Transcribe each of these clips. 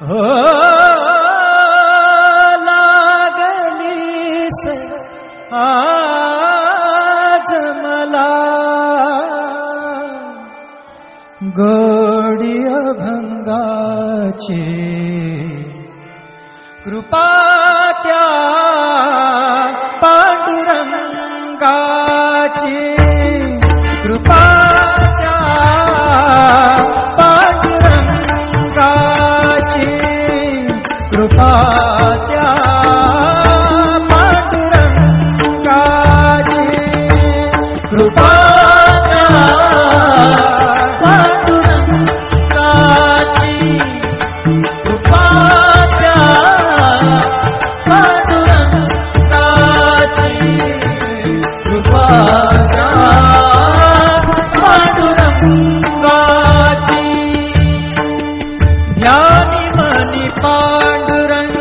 हो लागलीस आज मला गोडी अभंगाची कृपा त्या पांडुरंगाची कृपा त्या पांडुरंगाची कृपा त्या पांडुरंगाची कृपा त्या पांडुरंगाची कृपा त्या पांडुरंगाची कृपा त्या पांडुरंगाची ध्यानी मनी पांडुरंग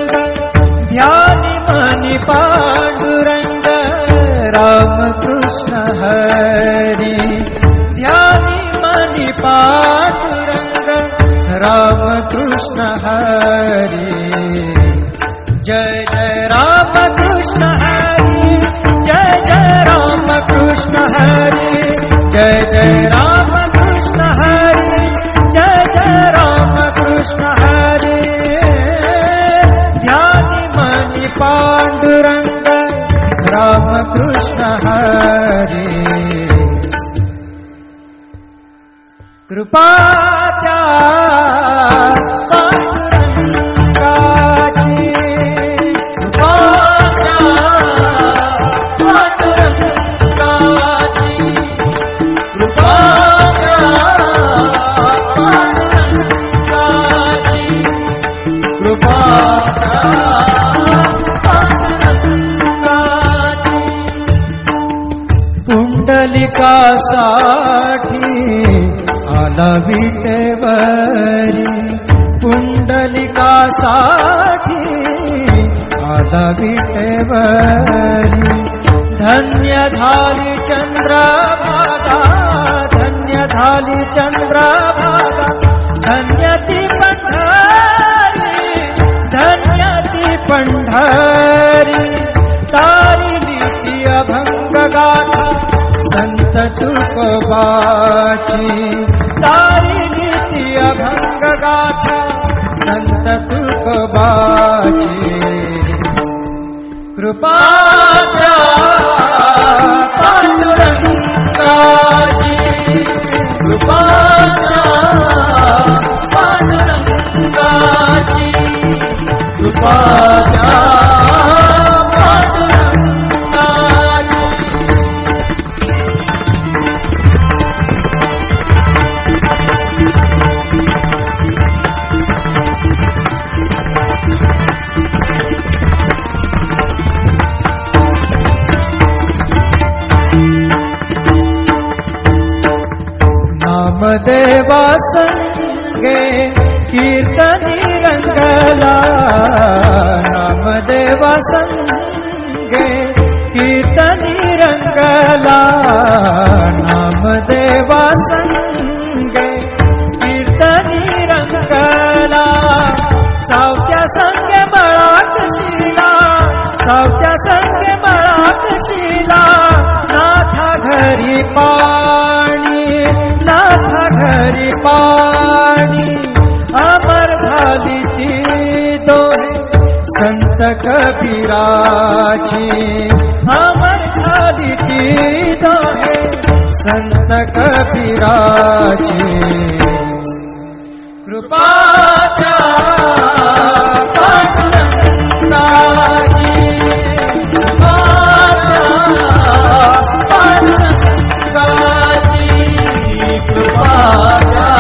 ध्यानी मनी पांडुरंग रामकृष्ण हरी ध्यानी मनी पांडुरंग रामकृष्ण हरी जय जय रामकृष्ण हरी जय जय रामकृष्ण हरी जय जय रामकृष्ण हरी जय जय रामकृष्ण हरी ध्यानी मनी पांडुरंग रामकृष्ण हरी कृपा त्या पांडुरंगाची कृपा त्या पांडुरंगाची कृपा त्या पांडुरंगाची कृपा त्या पांडुरंगाची पुंडलिकासाठी आला विटेवरी पुंडलिकासाठी आला विटेवरी धन्य झाली चंद्रभागा धन्य झाली चंद्रभागा धन्य ती पंढरी धन्य ती पंढरी तारिली ती अभंग गाथा संत तुकोबाची तारिली ती अभंग गाथा संत तुकोबाची कृपा त्या पांडुरंगाची कृपा त्या पांडुरंगाची कृपा त्या नामदेवा संगे कीर्तनी रंगला नामदेवा संगे कीर्तनी रंगला नामदेवा संगे कीर्तनी रंगला सावत्या संगे बळाक शिला सावत्या संगे बळाक शिला नाथा घरी पाणी नाथा घरी पाणी अमर झाली ती दोहे संत कबीराची अमर झाली ती दोहे संत कबीराची कृपा त्या पांडुरंगाची कृपा त्या पांडुरंगाची कृपा त्या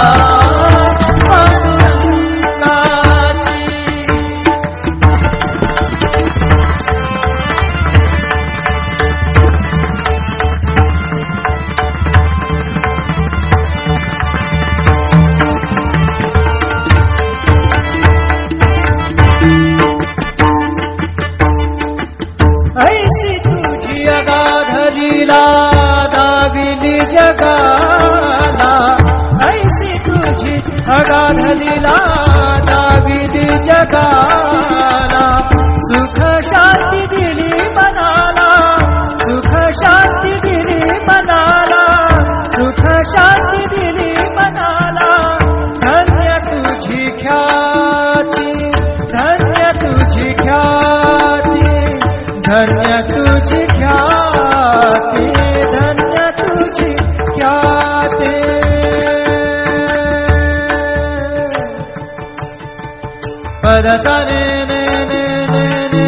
पांडुरंगाची ऐसी तुझी अगाध लीला दाविली जगाला ऐसी तुझी अगाध लीला दाविली धन्य तुझी ख्याती, धन्य तुझी ख्याती, धन्य तुझी ख्याती। पद सा ने ने ने ने ने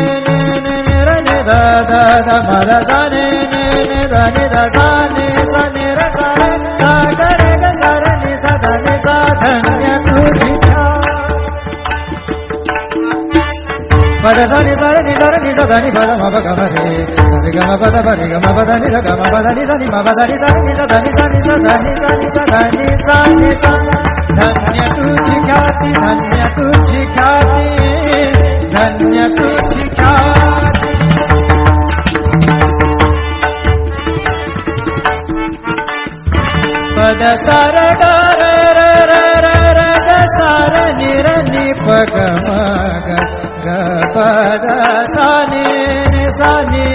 ने ने रे ने दा दा दा म दा सा ने ने ने दा ने दा सा ने सा ने रा सा रे सा ग रे ग सा रे नि सा धा ने सा धन्य तुझी पद सा नि सा रे नि सा रे नि सा धा नि प द म प ग म रे सा रे ग म प द प रे ग म प द नि ध ग म प द नि सा नि म प द नि सा नि सा धा नि सा नि सा धा नि सा नि सा धा नि सा नि सा। धन्य तुझी ख्याति, धन्य तुझी ख्याति, धन्य तुझी ख्याति। पद सा रे ग रे रे रे रे रे ग सा रे नि रे नि प ग म ग ग प द सा नि नि सा नि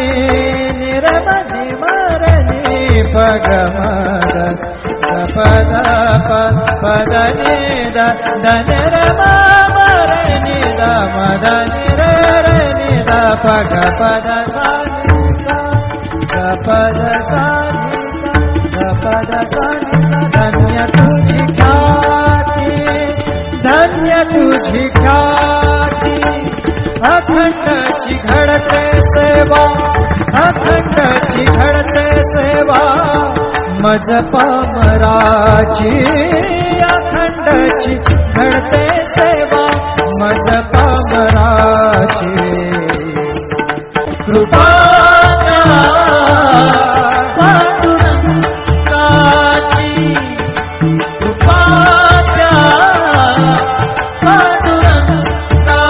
नि रे म नि म रे नि प ग म ग ग प द प प द नि द द नि रे म म रे नि द म द नि रे रे नि द प ग प द सा नि सा ग प द सा नि सा ग प द सा नि सा। धन्य तुझी ख्याति, धन्य तुझी ख्याति, अखंड घडते सेवा, अखंड घडते सेवा मज पामराची, अखंड घडते सेवा मज पामराची। कृपा पांडुरंगाची, कृपा पांडुरंगाची,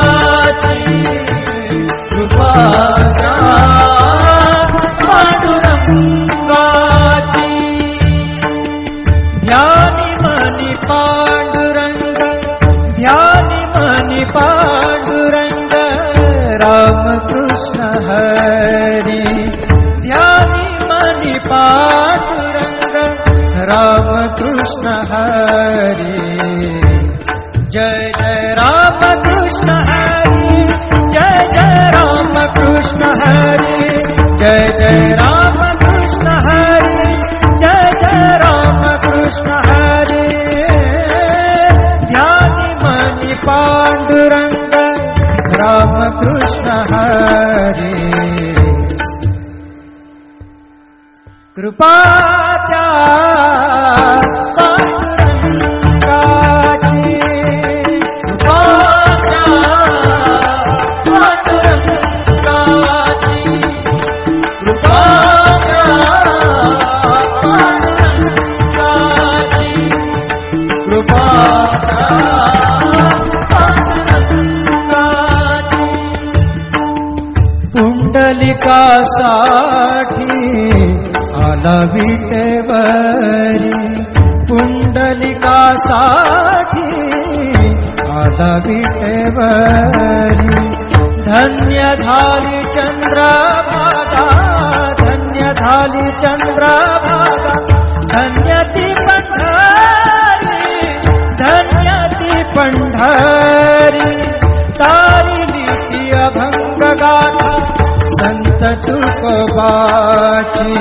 कृपा पांडुरंगाची। ध्यानी मनी पांडुरंग, ध्यानी मनी पांडुरंग, रामकृष्ण हरी। ध्यानी मनी पांडुरंग, रामकृष्ण हरी। जय जय रामकृष्ण हरी, जय जय रामकृष्ण हरी, जय जय रामकृष्ण हरी, जय जय रामकृष्ण हरी। ध्यानी मनी पांडुरंग, रामकृष्ण हरी। कृपा त्या पांडुरंगाची, कृपा त्या पांडुरंगाची, कृपा त्या पांडुरंगाची, कृपा त्या पांडुरंगाची। पुंडलिकासाठी आला विटेवरी, पुंडलिकासाठी आला विटेवरी। धन्य झाली चंद्रभागा, धन्य झाली चंद्रभागा, धन्य ती पंढरी, धन्य ती पंढरी। तारिली ती अभंग गाथा संत तुकोबाची,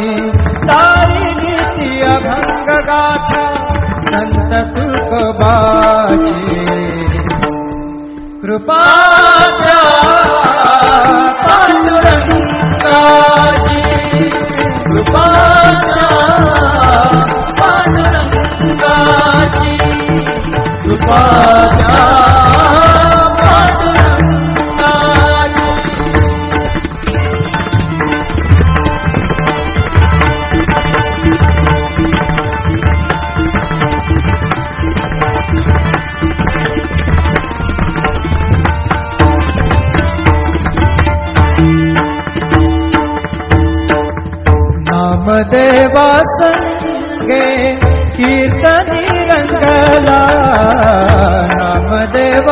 तारिली ती अभंग गाथा संत तुकोबाची। कृपा त्या पांडुरंगाची, कृपा त्या पांडुरंगाची, कृपा त्या पांडुरंगाची। नामदेवा संगे कीर्तनी रंगला, नामदेव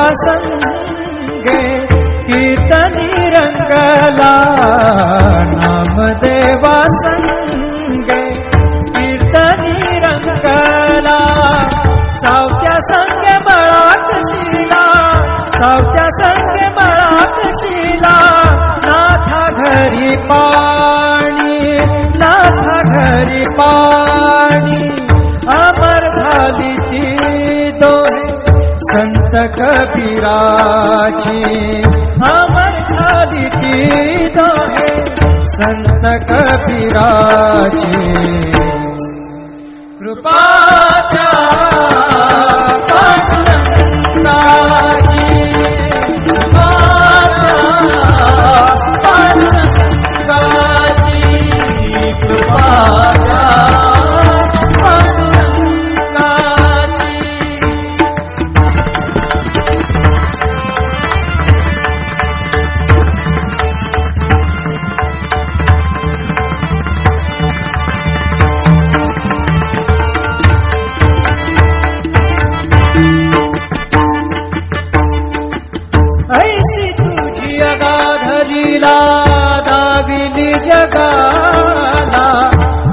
सावत्या संगे मळात शिला, नाथा घरी पाणी, नाथा घरी पाणी, अमर झाली ती दोहे संत कबीराची, अमर झाली ती दोहे संत कबीराची. कृपाच्या पांडुरंगाची, कृपाच्या पांडुरंगाची, कृपाच्या पांडुरंगाची. ऐसी तुझी अगाध लीला दाविली जगाला,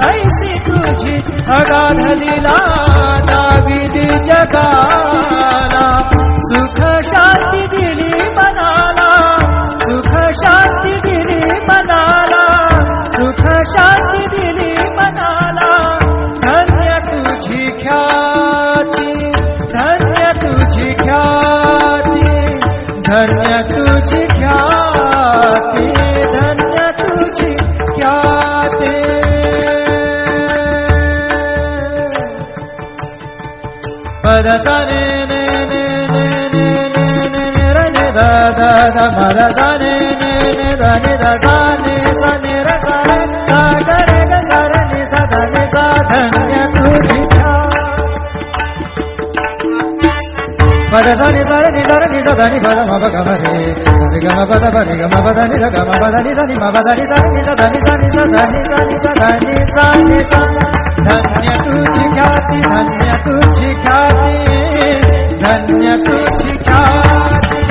ऐसी तुझी अगाध लीला दाविली जगाला. सुख शांती दिली मनाला, सुख शांती दिली मनाला, सुख शांती दिली मनाला. धन्य तुझी ख्याती, धन्य तुझी ख्याती, धन्य तुझी ख्याती, धन्य तुझी ख्याती. पद सा ने ने ने ने ने ने ने ने र ने द द द म र सा ने ने ने द ने द सा ने सा ने र सा रे सा ग रे ग सा र नि सा ध नि सा. धन्य तुझी ख्याती. पद सा नि सा रे नि सा रे नि सा ध नि प द म प ग म रे सा रे ग म प द प रे ग म प द नि सा ग म प द नि सा नि म प द नि सा नि सा ध नि सा नि सा ध नि सा नि सा ध नि सा नि सा. धन्य तुझी ख्याती, धन्य तुझी ख्याती, धन्य तुझी ख्याती.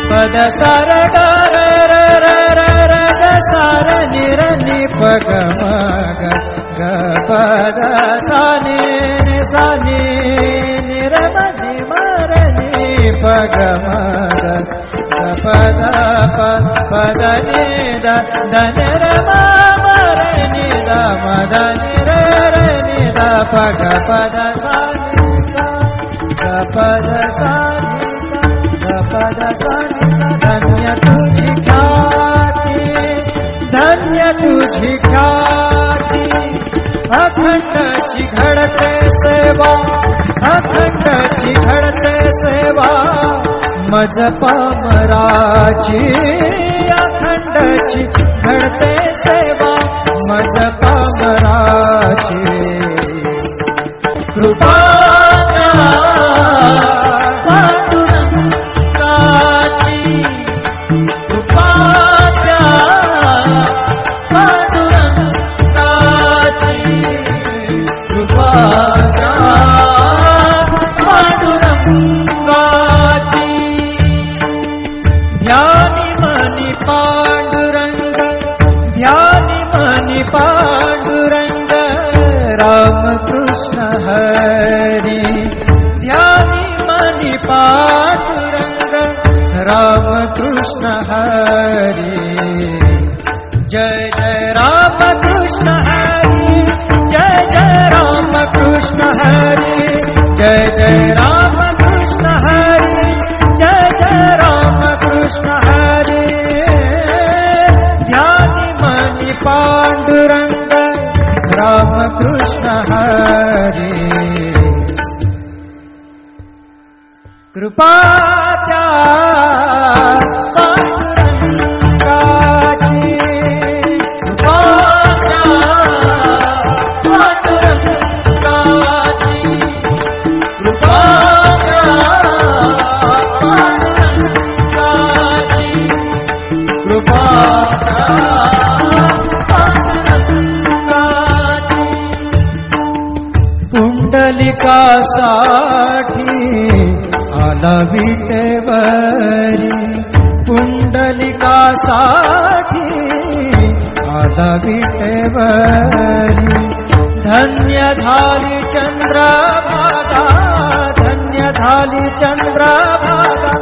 पद सा र ग र र र र र ग सा र नि र नि प ग म ग ग प द सा नि नि सा नि नि र म नि म र नि प ग म ग ग प द प प द नि द द नि र म म र नि द म द नि र र नि द प ग प द सा नि सा ग प द सा नि सा ग प द सा नि सा. धन्य तुझी ख्याती, धन्य तुझी ख्याती. अखंडची घडते सेवा, अखंडची घडते सेवा मज पामराची. अखंडची घडते सेवा मज पामराची. कृपाच्या पांडुरंगाची, कृपाच्या पांडुरंगाची, कृपाच्या पांडुरंगाची. ध्यानी मनी पांडुरंग, ध्यानी मनी पांडुरंग, रामकृष्ण हरी. ध्यानी मनी पांडुरंग, रामकृष्ण हरी. जय जय रामकृष्ण हरी, जय जय रामकृष्ण हरी, जय जय रामकृष्ण हरी, जय जय रामकृष्ण हरी. ध्यानी मनी पांडुरंग, रामकृष्ण हरी. कृपाच्या पांडुरंगाची, कृपाच्या पांडुरंगाची, कृपाच्या पांडुरंगाची, कृपाच्या पांडुरंगाची. पुंडलिकासाठी आला विटेवरी, पुंडलिकासाठी आला विटेवरी. धन्य झाली चंद्रभागा, धन्य झाली चंद्रभागा,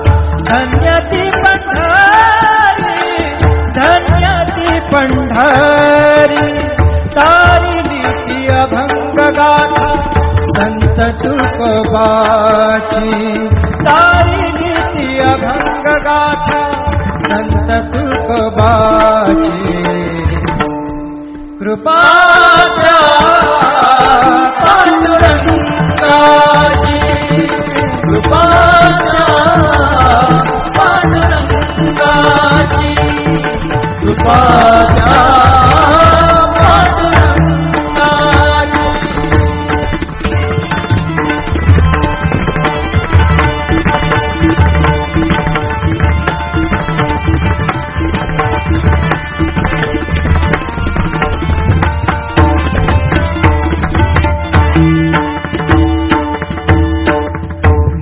धन्य ती पंढरी, धन्य ती पंढरी, तारिली ती अभंग गाथा संत तुकोबाची, तारिली ती अभंग गाथा संत तुकोबाची. कृपा पांडुरंगाची, कृपा पांडुरंगाची, कृपा पांडुरंगाची.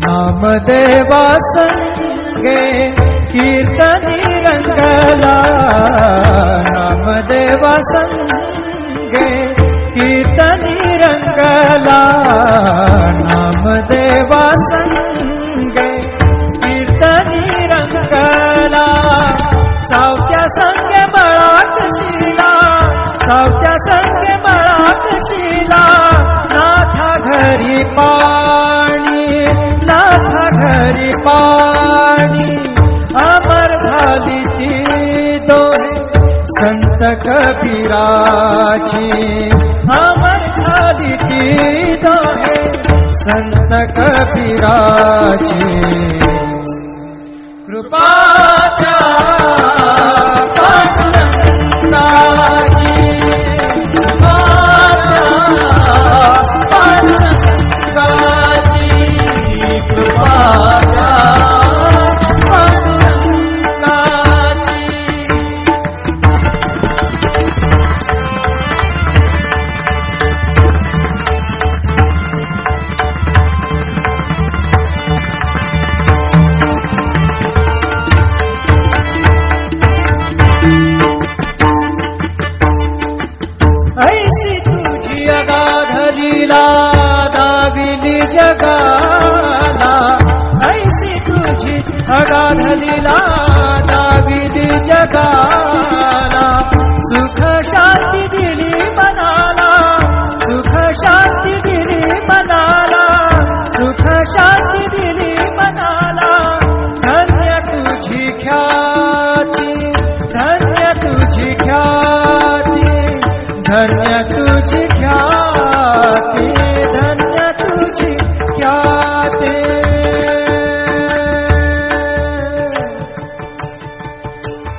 नामदेवा संगे कीर्तनी रंगला, नामदेवा संगे कीर्तनी रंगला, नामदेवा संगे कीर्तनी रंगला. सावत्या संगे मळात शिला, सावत्या संगे मळात शिला, नाथा घरी पाणी, नाथा घरी पाणी. अमर झाली ती दोहे संत कबीराची, अमर झाली ती दोहे संत कबीराची. कृपा पांडुरंगाची, कृपा पांडुरंगाची, कृपा पांडुरंगाची. ऐसी तुझी अगाध लीला दाविली जगाला, ऐसी तुझी अगाध लीला दाविली जगाला. सुख शांती दिली मनाला, सुख शांती दिली मनाला, सुख शांती दिली मनाला. धन्य तुझी ख्याती, धन्य तुझी ख्याती, धन्य तुझी ख्याती, धन्य तुझी ख्याती.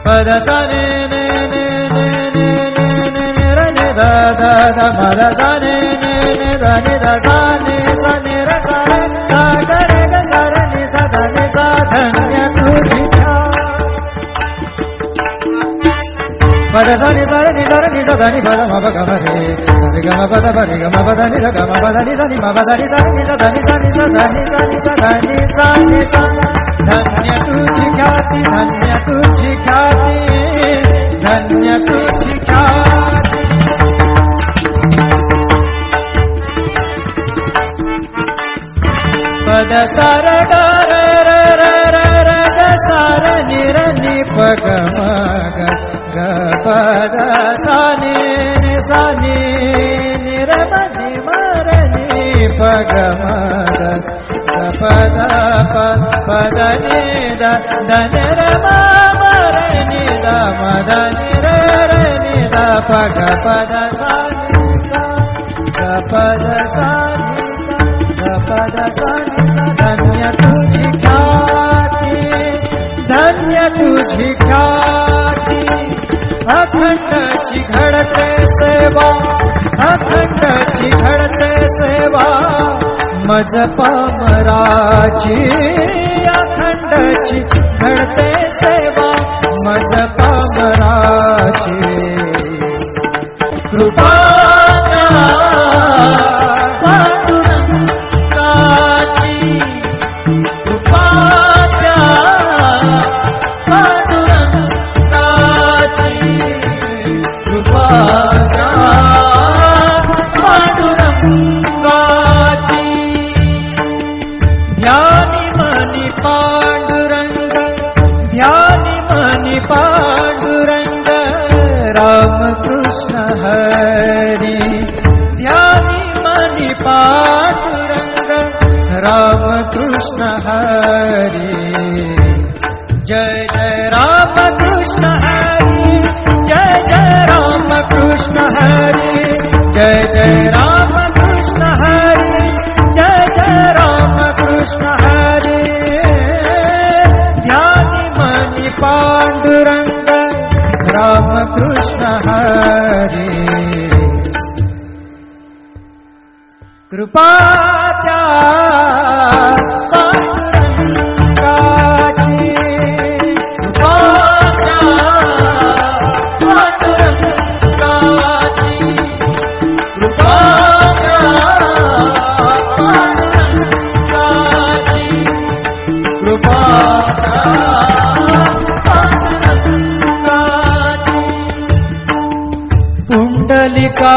पद सा ने ने ने ने ने ने ने रे ने दा दा दा पद सा ने ने ने दा ने दा सा ने सा ने रे सा रे सा गा रे गा सा रे ने सा दा ने सा. धन्य तुझी पद सा नि सा रे नि सा रे नि सा दा नि पद म प ग म रे सा रे ग म प द प रे ग म प द नि सा ग म प द नि सा नि म प द नि सा नि सा दा नि सा नि सा दा नि सा नि सा दा नि सा नि सा. धन्य तुझी ख्याती, धन्य तुझी ख्याती, धन्य तुझी ख्याती. पद सा र ग र र र र र ग सा र नि र नि प ग म ग ग प द सा नि सा नि नि र म नि म र नि प ग म ग ग प द प प द नि द द न र म म र नि द म द नि र र नि द प ग प द सा नि सा ग प द सा नि सा ग प द सा नि सा. धन्य तुझी ख्याती, धन्य तुझी ख्याती. अखंडची घडते सेवा, अखंडची घडते सेवा मज पामराची. अखंडची घडते सेवा मज पामराची. कृपा पांडुरंगाची, कृपा पांडुरंगाची, कृपा पांडुरंगाची. राम कृष्ण हरी, जय जय राम कृष्ण हरी, जय जय राम कृष्ण हरी, जय जय राम कृष्ण हरी, जय जय राम कृष्ण हरी। ध्यानी मनी पांडुरंग राम कृष्ण हरी, कृपा त्या पांडुरंगाची, कृपा त्या पांडुरंगाची, कृपा त्या पांडुरंगाची, कृपा त्या पांडुरंगाची। पुंडलिकासाठी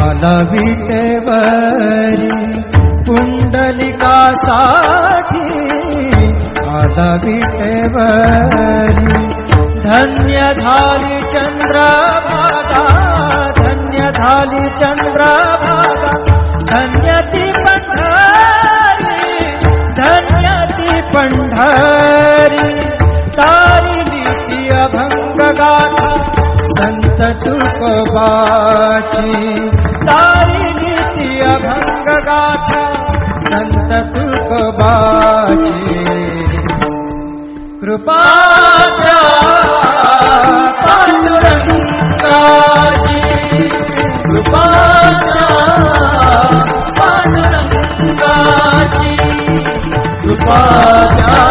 आला विटेवरी, पुंडलिकासाठी आला विटेवरी। धन्य झाली चंद्रभागा, धन्य झाली चंद्रभागा, धन्य ती पंढरी, धन्य ती पंढरी। तारिली ती अभंग गाथा संत तुकोबाची, तारिली ती अभंग गाथा संत तुकोबाची। कृपा त्या पांडुरंगाची, कृपा त्या पांडुरंगाची, कृपा त्या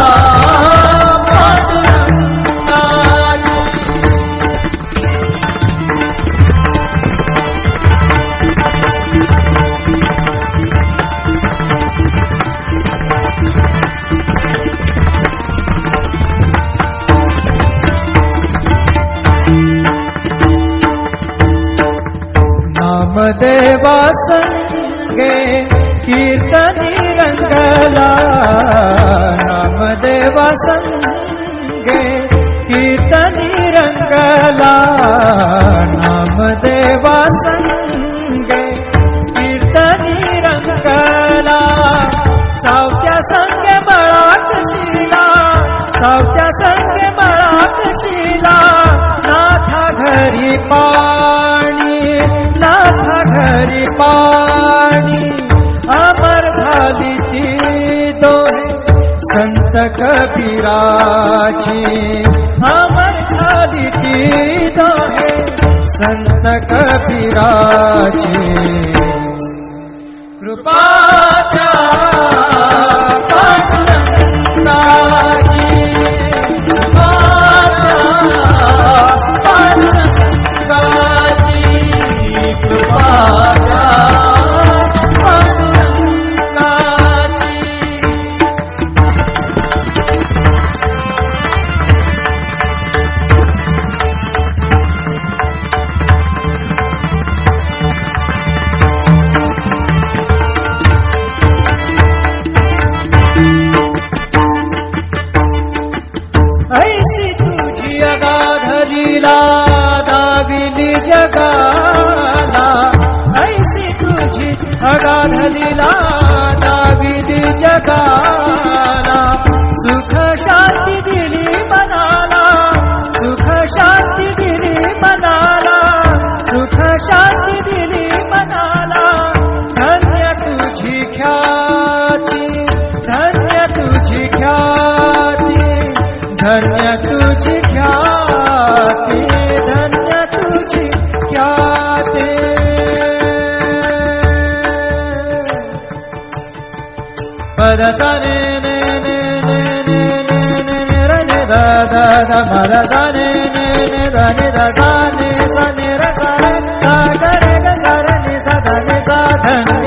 नामदेवा संगे कीर्तनी रंगला, नामदेवा संगे कीर्तनी रंगला, नामदेवा संगे कीर्तनी रंगला। सावत्या संगे बळाक शिला, सावत्या संगे बळाक शिला। नाथा घरी पाणी, नाथा घरी पाणी, अमर झाली ती दोहे संत कबीराची, अमर झाली ती दोहे संत कबीराची। कृपा त्या पांडुरंगाची, कृपा त्या पांडुरंगाची, कृपा त्या पांडुरंगाची। ऐसी तुझी अगाध लीला दाविली जगाला, ऐसी तुझी अगाध लीला दाविली जगाला। सुख शांती दिली मनाला, सुख शांती दिली मनाला, सुख शांती दिली मनाला। धन्य तुझी ख्याती, धन्य तुझी ख्याती, धन्य तुझी ख्याती, धन्य तुझी ख्याती। पद सा ने ने ने ने ने ने ने रे ने दा दा दा म रा सा ने ने ने दा ने दा सा ने सा ने रा सा रे सा ग रे ग सा रे नि सा धा नि सा ध